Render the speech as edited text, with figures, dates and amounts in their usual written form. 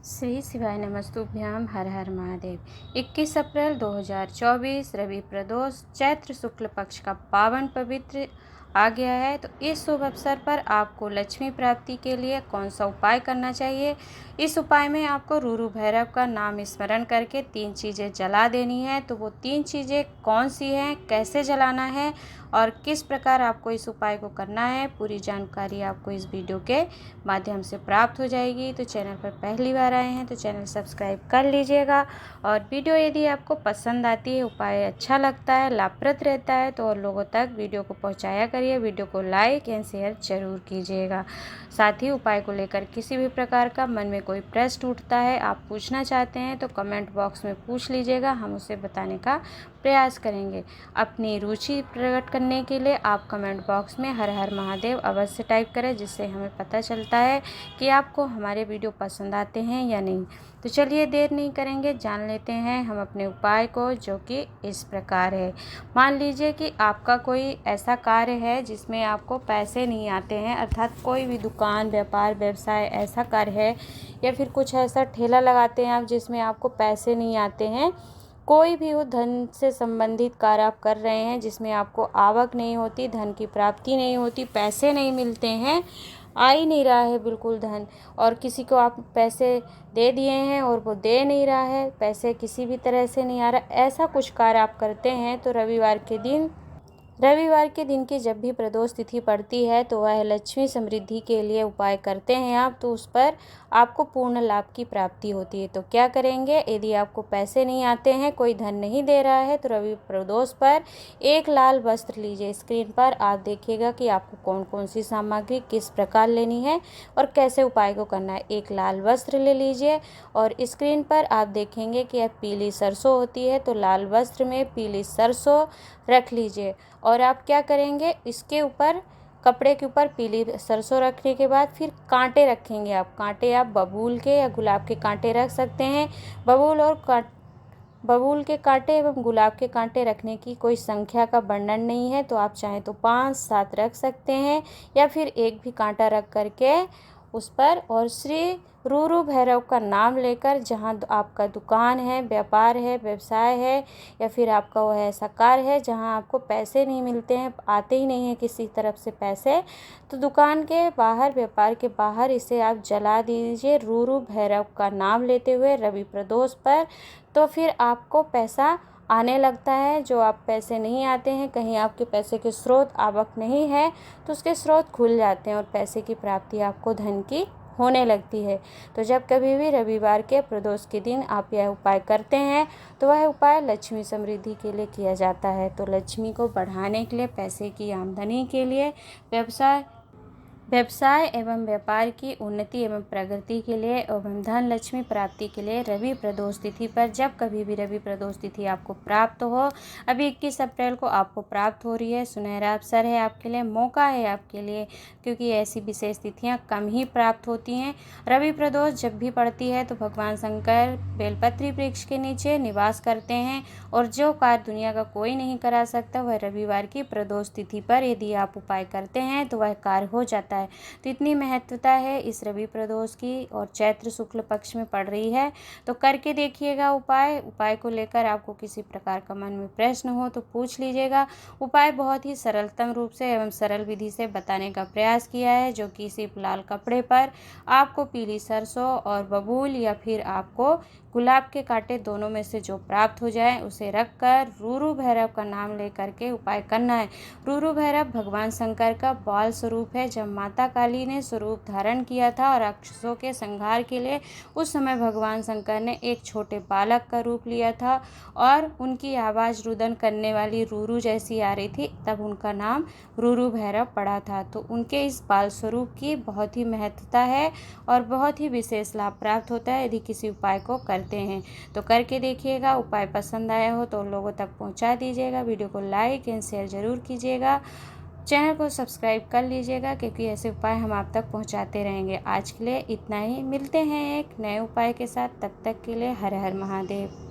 श्री शिवाय नमस्तुभ्याम। हर हर महादेव। 21 अप्रैल 2024 रवि प्रदोष चैत्र शुक्ल पक्ष का पावन पवित्र आ गया है। तो इस शुभ अवसर पर आपको लक्ष्मी प्राप्ति के लिए कौन सा उपाय करना चाहिए। इस उपाय में आपको रूरू भैरव का नाम स्मरण करके 3 चीज़ें जला देनी है। तो वो 3 चीज़ें कौन सी हैं, कैसे जलाना है और किस प्रकार आपको इस उपाय को करना है, पूरी जानकारी आपको इस वीडियो के माध्यम से प्राप्त हो जाएगी। तो चैनल पर पहली बार आए हैं तो चैनल सब्सक्राइब कर लीजिएगा। और वीडियो यदि आपको पसंद आती है, उपाय अच्छा लगता है, लाभप्रद रहता है तो और लोगों तक वीडियो को पहुंचाया करिए। वीडियो को लाइक एंड शेयर जरूर कीजिएगा। साथ ही उपाय को लेकर किसी भी प्रकार का मन में कोई प्रश्न उठता है, आप पूछना चाहते हैं तो कमेंट बॉक्स में पूछ लीजिएगा, हम उसे बताने का प्रयास करेंगे। अपनी रुचि प्रकट करने के लिए आप कमेंट बॉक्स में हर हर महादेव अवश्य टाइप करें, जिससे हमें पता चलता है कि आपको हमारे वीडियो पसंद आते हैं या नहीं। तो चलिए देर नहीं करेंगे, जान लेते हैं हम अपने उपाय को, जो कि इस प्रकार है। मान लीजिए कि आपका कोई ऐसा कार्य है जिसमें आपको पैसे नहीं आते हैं, अर्थात कोई भी दुकान, व्यापार, व्यवसाय ऐसा कार्य है, या फिर कुछ ऐसा ठेला लगाते हैं आप जिसमें आपको पैसे नहीं आते हैं। कोई भी हो धन से संबंधित कार्य आप कर रहे हैं जिसमें आपको आवक नहीं होती, धन की प्राप्ति नहीं होती, पैसे नहीं मिलते हैं, आ ही नहीं रहा है बिल्कुल धन, और किसी को आप पैसे दे दिए हैं और वो दे नहीं रहा है, पैसे किसी भी तरह से नहीं आ रहा, ऐसा कुछ कार्य आप करते हैं तो रविवार के दिन की जब भी प्रदोष तिथि पड़ती है तो वह लक्ष्मी समृद्धि के लिए उपाय करते हैं आप, तो उस पर आपको पूर्ण लाभ की प्राप्ति होती है। तो क्या करेंगे, यदि आपको पैसे नहीं आते हैं, कोई धन नहीं दे रहा है, तो रवि प्रदोष पर एक लाल वस्त्र लीजिए। स्क्रीन पर आप देखिएगा कि आपको कौन कौन सी सामग्री किस प्रकार लेनी है और कैसे उपाय को करना है। एक लाल वस्त्र ले लीजिए और स्क्रीन पर आप देखेंगे कि यह पीली सरसों होती है, तो लाल वस्त्र में पीली सरसों रख लीजिए। और आप क्या करेंगे, इसके ऊपर कपड़े के ऊपर पीली सरसों रखने के बाद फिर कांटे रखेंगे। आप कांटे आप बबूल के या गुलाब के कांटे रख सकते हैं। बबूल के कांटे एवं गुलाब के कांटे रखने की कोई संख्या का वर्णन नहीं है, तो आप चाहें तो 5-7 रख सकते हैं, या फिर एक भी कांटा रख करके उस पर और श्री रूरू भैरव का नाम लेकर, जहां आपका दुकान है, व्यापार है, व्यवसाय है, या फिर आपका वह ऐसा कार्य है जहां आपको पैसे नहीं मिलते हैं, आते ही नहीं हैं किसी तरफ से पैसे, तो दुकान के बाहर, व्यापार के बाहर इसे आप जला दीजिए रूरू भैरव का नाम लेते हुए रवि प्रदोष पर। तो फिर आपको पैसा आने लगता है। जो आप पैसे नहीं आते हैं, कहीं आपके पैसे के स्रोत, आवक नहीं है, तो उसके स्रोत खुल जाते हैं और पैसे की प्राप्ति आपको धन की होने लगती है। तो जब कभी भी रविवार के प्रदोष के दिन आप यह उपाय करते हैं तो वह उपाय लक्ष्मी समृद्धि के लिए किया जाता है। तो लक्ष्मी को बढ़ाने के लिए, पैसे की आमदनी के लिए, व्यवसाय एवं व्यापार की उन्नति एवं प्रगति के लिए एवं धन लक्ष्मी प्राप्ति के लिए रवि प्रदोष तिथि पर, जब कभी भी रवि प्रदोष तिथि आपको प्राप्त हो, अभी 21 अप्रैल को आपको प्राप्त हो रही है, सुनहरा अवसर है आपके लिए, मौका है आपके लिए, क्योंकि ऐसी विशेष तिथियां कम ही प्राप्त होती हैं। रवि प्रदोष जब भी पड़ती है तो भगवान शंकर बेलपत्री वृक्ष के नीचे निवास करते हैं, और जो कार्य दुनिया का कोई नहीं करा सकता वह रविवार की प्रदोष तिथि पर यदि आप उपाय करते हैं तो वह कार्य हो जाता है। तो इतनी महत्वता है इस रवि प्रदोष की, और चैत्र शुक्ल पक्ष में पड़ रही है, तो करके देखिएगा उपाय को लेकर आपको किसी प्रकार का मन में प्रश्न हो तो पूछ लीजिएगा। उपाय बहुत ही सरलतम रूप से एवं सरल विधि से बताने का प्रयास किया है, जो कि सिर्फ लाल कपड़े पर आपको पीली सरसों और बबूल या फिर आपको गुलाब के कांटे, दोनों में से जो प्राप्त हो जाए उसे रखकर रूरू भैरव का नाम लेकर के उपाय करना है। रूरू भैरव भगवान शंकर का बाल स्वरूप है। जब माता काली ने स्वरूप धारण किया था और राक्षसों के संहार के लिए उस समय भगवान शंकर ने एक छोटे बालक का रूप लिया था, और उनकी आवाज़ रुदन करने वाली रूरू जैसी आ रही थी, तब उनका नाम रूरू भैरव पड़ा था। तो उनके इस बाल स्वरूप की बहुत ही महत्वता है और बहुत ही विशेष लाभ प्राप्त होता है यदि किसी उपाय को करते हैं। तो करके देखिएगा। उपाय पसंद आया हो तो लोगों तक पहुंचा दीजिएगा। वीडियो को लाइक एंड शेयर ज़रूर कीजिएगा। चैनल को सब्सक्राइब कर लीजिएगा, क्योंकि ऐसे उपाय हम आप तक पहुंचाते रहेंगे। आज के लिए इतना ही, मिलते हैं एक नए उपाय के साथ, तब तक के लिए हर हर महादेव।